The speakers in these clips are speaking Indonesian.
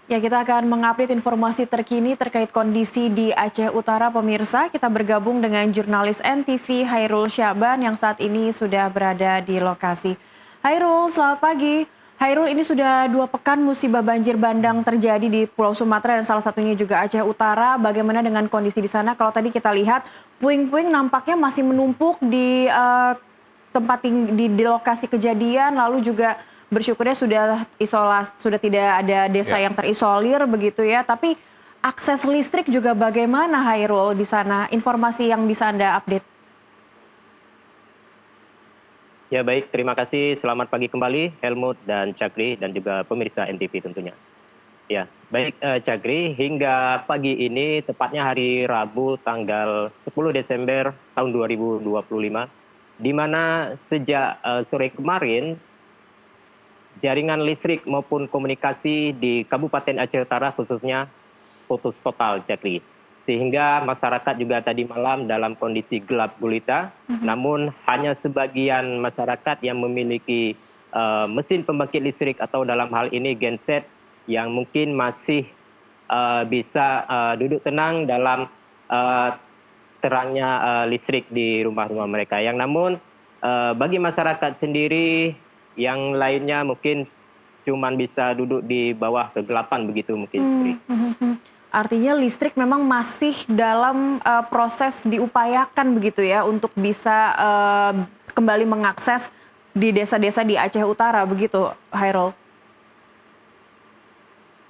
Ya, kita akan mengupdate informasi terkini terkait kondisi di Aceh Utara, pemirsa. Kita bergabung dengan jurnalis NTV Hairul Syaban yang saat ini sudah berada di lokasi. Hairul, selamat pagi. Hairul, ini sudah 2 pekan musibah banjir bandang terjadi di Pulau Sumatera dan salah satunya juga Aceh Utara. Bagaimana dengan kondisi di sana? Kalau tadi kita lihat, puing-puing nampaknya masih menumpuk di di lokasi kejadian, lalu juga bersyukurnya sudah tidak ada desa Ya, yang terisolir begitu ya. Tapi akses listrik juga bagaimana Hairul di sana? Informasi yang bisa Anda update. ya baik, terima kasih. Selamat pagi kembali, Helmut dan Cakri, dan juga pemirsa NTV tentunya. Ya, baik Cakri, hingga pagi ini, tepatnya hari Rabu tanggal 10 Desember tahun 2025, di mana sejak sore kemarin, jaringan listrik maupun komunikasi di Kabupaten Aceh Utara khususnya putus total, Cakri. Sehingga masyarakat juga tadi malam dalam kondisi gelap gulita, namun hanya sebagian masyarakat yang memiliki mesin pembangkit listrik atau dalam hal ini genset yang mungkin masih bisa duduk tenang dalam eh, terangnya listrik di rumah-rumah mereka. Yang namun bagi masyarakat sendiri yang lainnya mungkin cuman bisa duduk di bawah kegelapan begitu mungkin, Cakri. Hmm, mhm, mhm. Artinya listrik memang masih dalam proses diupayakan begitu ya untuk bisa kembali mengakses di desa-desa di Aceh Utara begitu, Hairul?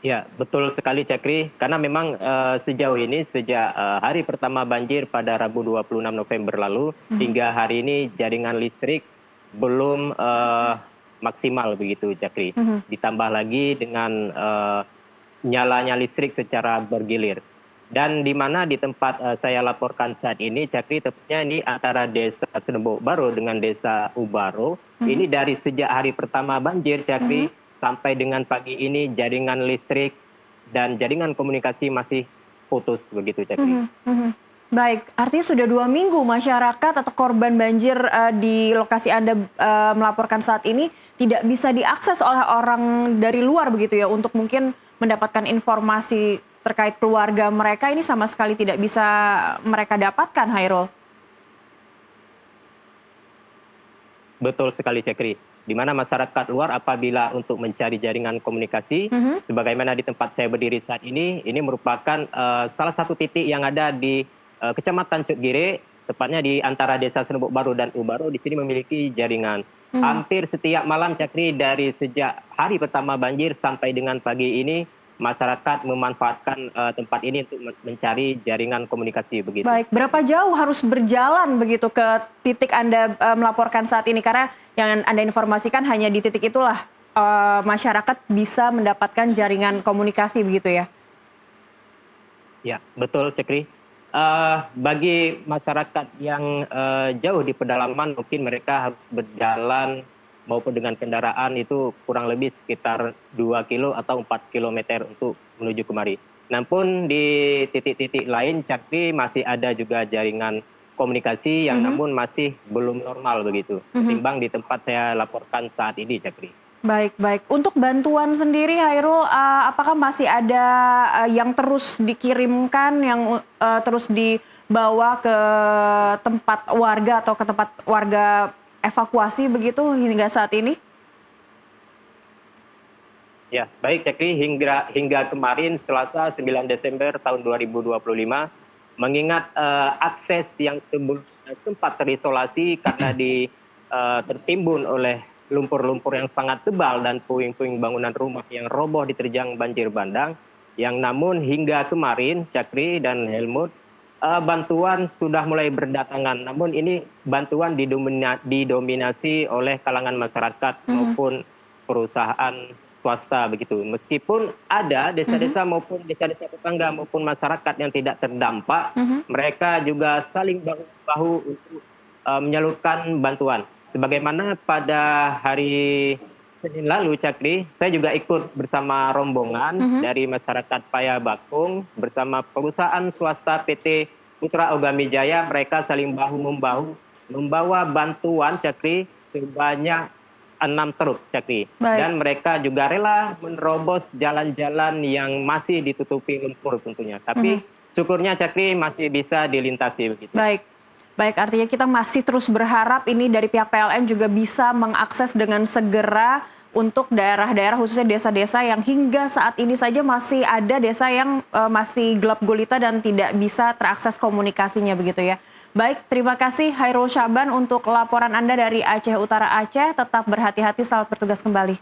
Ya, betul sekali Cakri, karena memang sejauh ini sejak hari pertama banjir pada Rabu 26 November lalu Mhm, hingga hari ini jaringan listrik belum maksimal begitu Cakri. mhm. Ditambah lagi dengan nyalanya listrik secara bergilir. Dan di mana di tempat saya laporkan saat ini, Cakri, tepatnya ini antara desa Senebok Baru dengan desa Ubaro. Mhm, Ini dari sejak hari pertama banjir, mhm, Cakri, sampai dengan pagi ini jaringan listrik dan jaringan komunikasi masih putus begitu, Cakri. mhm, mhm. Baik, artinya sudah 2 minggu masyarakat atau korban banjir, di lokasi Anda, melaporkan saat ini tidak bisa diakses oleh orang dari luar begitu ya, untuk mungkin mendapatkan informasi terkait keluarga mereka ini sama sekali tidak bisa mereka dapatkan, Hairul? Betul sekali, Cakri. Di mana masyarakat luar apabila untuk mencari jaringan komunikasi, Mhm, sebagaimana di tempat saya berdiri saat ini merupakan salah satu titik yang ada di Kecamatan Cuk Gire, tepatnya di antara Desa Senebok Baru dan Ubaro, di sini memiliki jaringan. mhm, Hampir setiap malam, Cakri, dari sejak hari pertama banjir sampai dengan pagi ini, masyarakat memanfaatkan tempat ini untuk mencari jaringan komunikasi begitu. baik. Berapa jauh harus berjalan begitu ke titik Anda, melaporkan saat ini? Karena yang Anda informasikan hanya di titik itulah, masyarakat bisa mendapatkan jaringan komunikasi begitu ya? Ya, betul, Cekri. Bagi masyarakat yang jauh di pedalaman, mungkin mereka harus berjalan maupun dengan kendaraan itu kurang lebih sekitar 2 kilo atau 4 kilometer untuk menuju kemari. Namun di titik-titik lain, Cakri, masih ada juga jaringan komunikasi yang Mhm, namun masih belum normal begitu, mhm. ketimbang di tempat saya laporkan saat ini, Cakri. Baik, baik. Untuk bantuan sendiri Hairul, apakah masih ada, yang terus dikirimkan, yang terus dibawa ke tempat warga atau ke tempat warga evakuasi begitu hingga saat ini? Ya, baik Cekri, hingga kemarin Selasa 9 Desember tahun 2025, mengingat akses yang sempat terisolasi karena tertimbun oleh lumpur-lumpur yang sangat tebal dan puing-puing bangunan rumah yang roboh diterjang banjir bandang, yang namun hingga kemarin Cekri dan Helmut, bantuan sudah mulai berdatangan. Namun ini bantuan didominasi oleh kalangan masyarakat Mhm, maupun perusahaan swasta begitu. Meskipun ada mhm, desa-desa maupun desa-desa tetangga maupun masyarakat yang tidak terdampak, mhm, mereka juga saling bahu-bahu untuk menyalurkan bantuan. Sebagaimana pada hari Senin lalu, Cakri, saya juga ikut bersama rombongan mhm, dari masyarakat Paya Bakung bersama perusahaan swasta PT Putra Ogami Jaya. Mereka saling bahu-membahu membawa bantuan, Cakri, sebanyak 6 truk, Cakri. Baik. Dan mereka juga rela menerobos jalan-jalan yang masih ditutupi lumpur tentunya. Tapi syukurnya Cakri masih bisa dilintasi begitu. Baik. Baik, artinya kita masih terus berharap ini dari pihak PLN juga bisa mengakses dengan segera untuk daerah-daerah khususnya desa-desa yang hingga saat ini saja masih ada desa yang masih gelap gulita dan tidak bisa terakses komunikasinya begitu ya. Baik, terima kasih Hairul Syaban untuk laporan Anda dari Aceh Utara Aceh. Tetap berhati-hati, selamat bertugas kembali.